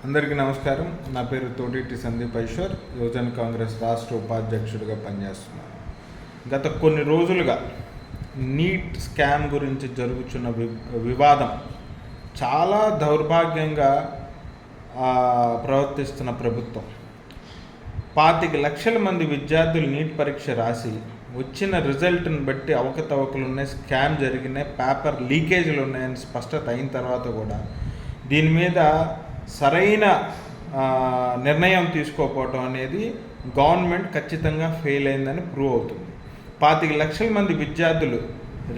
అందరికీ నమస్కారం. నా పేరు తోటిటి సందీప్ ఐశ్వర్, యువజన కాంగ్రెస్ రాష్ట్ర ఉపాధ్యక్షుడిగా పనిచేస్తున్నాను. గత కొన్ని రోజులుగా నీట్ స్కామ్ గురించి జరుగుతున్న వివాదం చాలా దౌర్భాగ్యంగా ప్రవర్తిస్తున్న ప్రభుత్వం 25 లక్షల మంది విద్యార్థులు నీట్ పరీక్ష రాసి వచ్చిన రిజల్ట్ని బట్టి అవకతవకలు ఉన్నాయి, స్కామ్ జరిగినాయి, పేపర్ లీకేజీలు ఉన్నాయని స్పష్టత అయిన తర్వాత కూడా దీని మీద సరైన నిర్ణయం తీసుకోకపోవటం అనేది గవర్నమెంట్ ఖచ్చితంగా ఫెయిల్ అయిందని ప్రూవ్ అవుతుంది. 25 లక్షల మంది విద్యార్థులు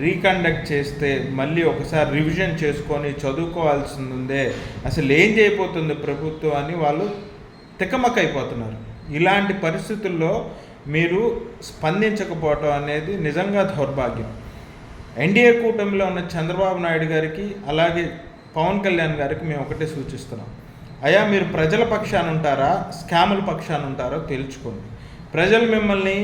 రీకండక్ట్ చేస్తే మళ్ళీ ఒకసారి రివిజన్ చేసుకొని చదువుకోవాల్సిందే, అసలు ఏం చేయబోతుంది ప్రభుత్వం అని వాళ్ళు తికమకైపోతున్నారు. ఇలాంటి పరిస్థితుల్లో మీరు స్పందించకపోవటం అనేది నిజంగా దౌర్భాగ్యం. ఎన్డీఏ కూటమిలో ఉన్న చంద్రబాబు నాయుడు గారికి అలాగే పవన్ కళ్యాణ్ గారికి మేము ఒకటే సూచిస్తున్నాం. అయ్యా, మీరు ప్రజల పక్షాన ఉంటారా, స్కాముల పక్షాన ఉంటారో తెలుసుకోండి. ప్రజలు మిమ్మల్ని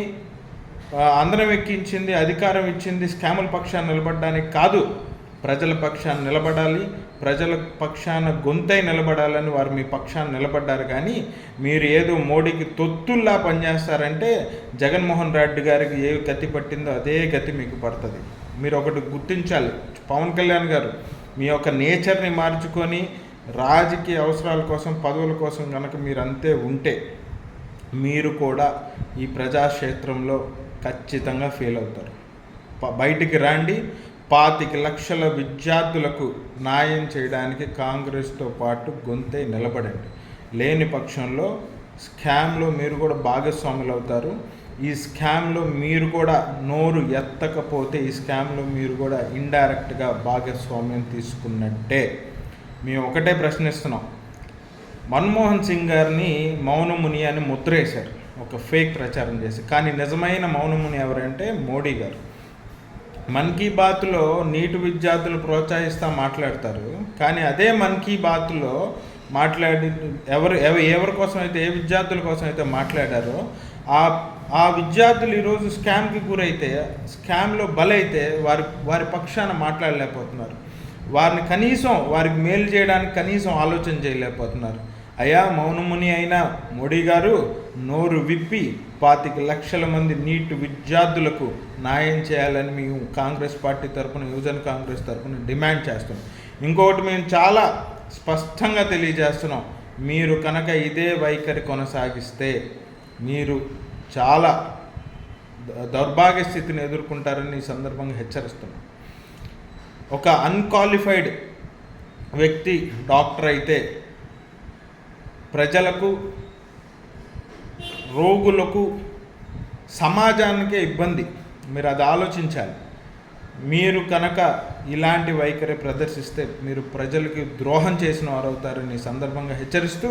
అందరం ఎక్కించింది, అధికారం ఇచ్చింది స్కాముల పక్షాన నిలబడడానికి కాదు, ప్రజల పక్షాన నిలబడాలి, ప్రజల పక్షాన గొంతై నిలబడాలని వారు మీ పక్షాన నిలబడ్డారు. కానీ మీరు ఏదో మోడీకి తొత్తుల్లా పనిచేస్తారంటే జగన్మోహన్ రెడ్డి గారికి ఏ గతి పట్టిందో అదే గతి మీకు పడుతుంది. మీరు ఒకటి గుర్తించాలి, పవన్ కళ్యాణ్ గారు మీ యొక్క నేచర్ని మార్చుకొని రాజకీయ అవసరాల కోసం, పదవుల కోసం కనుక మీరు అంతే ఉంటే మీరు కూడా ఈ ప్రజాక్షేత్రంలో ఖచ్చితంగా ఫెయిల్ అవుతారు. బయటికి రండి, 25 లక్షల విద్యార్థులకు న్యాయం చేయడానికి కాంగ్రెస్తో పాటు గొంతై నిలబడండి. లేని పక్షంలో స్కామ్లో మీరు కూడా భాగస్వాములు అవుతారు. ఈ స్కామ్లో మీరు కూడా నోరు ఎత్తకపోతే ఈ స్కామ్లో మీరు కూడా ఇండైరెక్ట్గా భాగస్వామ్యం తీసుకున్నట్టే. మేము ఒకటే ప్రశ్నిస్తున్నాం. మన్మోహన్ సింగ్ గారిని మౌనముని అని ముద్రేశారు ఒక ఫేక్ ప్రచారం చేసి, కానీ నిజమైన మౌనముని ఎవరంటే మోడీ గారు. మన్ కీ బాత్లో నీటి విద్యార్థులు ప్రోత్సహిస్తూ మాట్లాడతారు, కానీ అదే మన్ కీ బాత్లో మాట్లాడి ఎవరి కోసం అయితే, ఏ విద్యార్థుల కోసం అయితే మాట్లాడారో ఆ విద్యార్థులు ఈరోజు స్కామ్కి గురైతే, స్కామ్లో బలైతే వారి పక్షాన మాట్లాడలేకపోతున్నారు. వారిని కనీసం వారికి మేలు చేయడానికి కనీసం ఆలోచన చేయలేకపోతున్నారు. అయ్యా, మౌనముని అయిన మోడీ గారు నోరు విప్పి 25 లక్షల మంది నీట్ విద్యార్థులకు న్యాయం చేయాలని మేము కాంగ్రెస్ పార్టీ తరఫున, యువజన కాంగ్రెస్ తరఫున డిమాండ్ చేస్తున్నాం. ఇంకొకటి మేము చాలా స్పష్టంగా తెలియజేస్తున్నాం, మీరు కనుక ఇదే వైఖరి కొనసాగిస్తే మీరు చాలా దౌర్భాగ్య స్థితిని ఎదుర్కొంటారని ఈ సందర్భంగా హెచ్చరిస్తున్నాం. ఒక అన్క్వాలిఫైడ్ వ్యక్తి డాక్టర్ అయితే ప్రజలకు, రోగులకు, సమాజానికే ఇబ్బంది. మీరు అది ఆలోచించాలి. మీరు కనుక ఇలాంటి వైఖరి ప్రదర్శిస్తే మీరు ప్రజలకి ద్రోహం చేసిన వారు అవుతారని ఈ సందర్భంగా హెచ్చరిస్తూ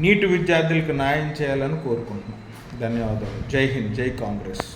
నీటి విద్యార్థులకు న్యాయం చేయాలని కోరుకుంటున్నాం. ధన్యవాదాలు. జై హింద్, జై కాంగ్రెస్.